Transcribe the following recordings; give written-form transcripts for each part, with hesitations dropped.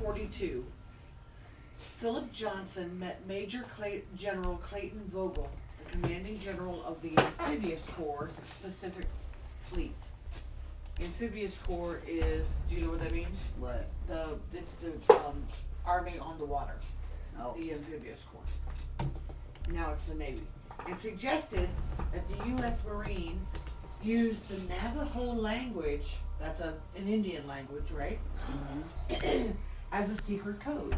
1942, Philip Johnson met Major General Clayton Vogel, the commanding general of the Amphibious Corps Pacific Fleet. Amphibious Corps is, do you know what that means? What? It's the army on the water. Oh. The Amphibious Corps. Now it's the Navy. It suggested that the U.S. Marines use the Navajo language, that's an Indian language, right? Mm-hmm. As a secret code.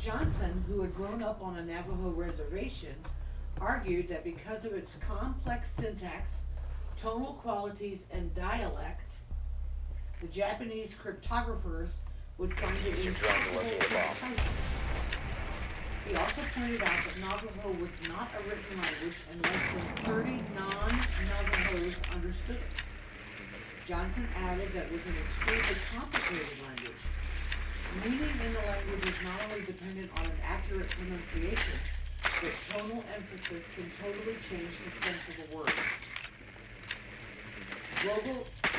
Johnson, who had grown up on a Navajo reservation, argued that because of its complex syntax, tonal qualities, and dialect, the Japanese cryptographers would find it impossible to decipher. He also pointed out that Navajo was not a written language and less than 30 non-Navajos understood it. Johnson added that it was an extremely complicated language. Meaning in the language is not only dependent on an accurate pronunciation, but tonal emphasis can totally change the sense of a word.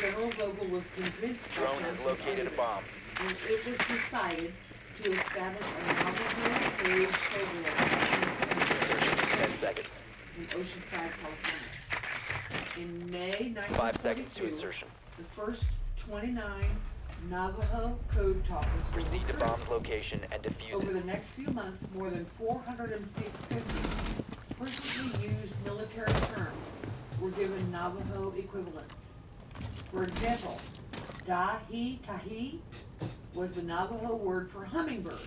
General Vogel was convinced by Drone has located a bomb. And it was decided to establish a Navajo code program 10 seconds. in Oceanside, California. In May 5 seconds to 1942, insertion. the first 29 Navajo code talkers were Proceed to recruited. bomb's location and defuse Over it. the next few months, more than 450 frequently used military terms were given Navajo equivalents. For example, dahi-tahi was the Navajo word for hummingbird.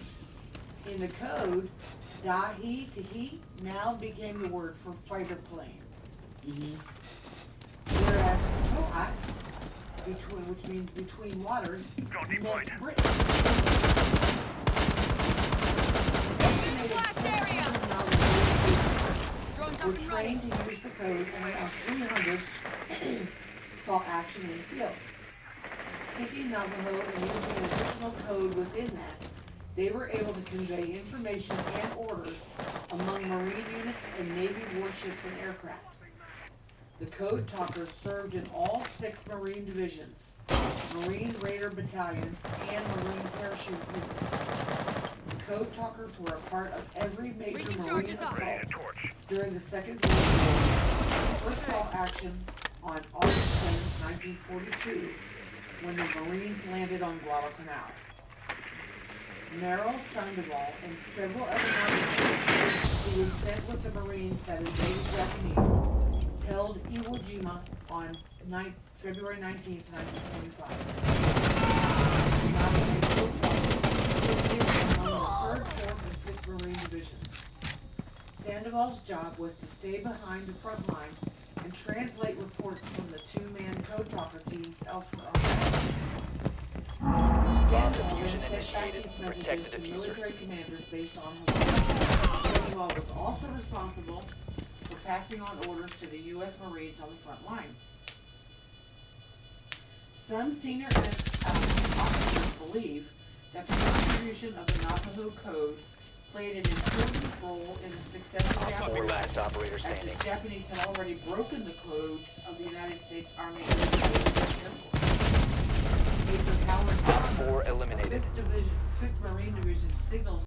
In the code, dahi-tahi now became the word for fighter plane. Mm-hmm. Whereas tohat, which means between waters, meant Britain. Estimated Blast area! 400 Navajo Drones up were and running. trained to use the code, and around 300 saw action in the field. Speaking Navajo and using an additional code within that, they were able to convey information and orders among Marine units and Navy warships and aircraft. The code talkers served in all 6 Marine divisions, Marine Raider battalions, and Marine parachute units. The code talkers were a part of every major Breaking Marine charges up. assault during the Second World War. First saw action on August 10, 1942, when the Marines landed on Guadalcanal. Merrill Sandoval and several other Marines who were sent with the Marines that invaded Japanese held Iwo Jima on February 19, 1945. Among the 3rd, 4th, and 5th Marine divisions. Sandoval's job was to stay behind the front line and translate reports from the 2-man code talker teams elsewhere on the island. Sandoval then sent back these messages to military commanders based on Hawaii. Sandoval was also responsible for passing on orders to the U.S. Marines on the front line. Some senior officers believe that the contribution of the Navajo Code played an important role in the success of the 4 last operation, operator as standing. the Japanese had already broken the codes of the United States Army and Air Force. Major Howard Op 4 eliminated. 5th Marine Division signals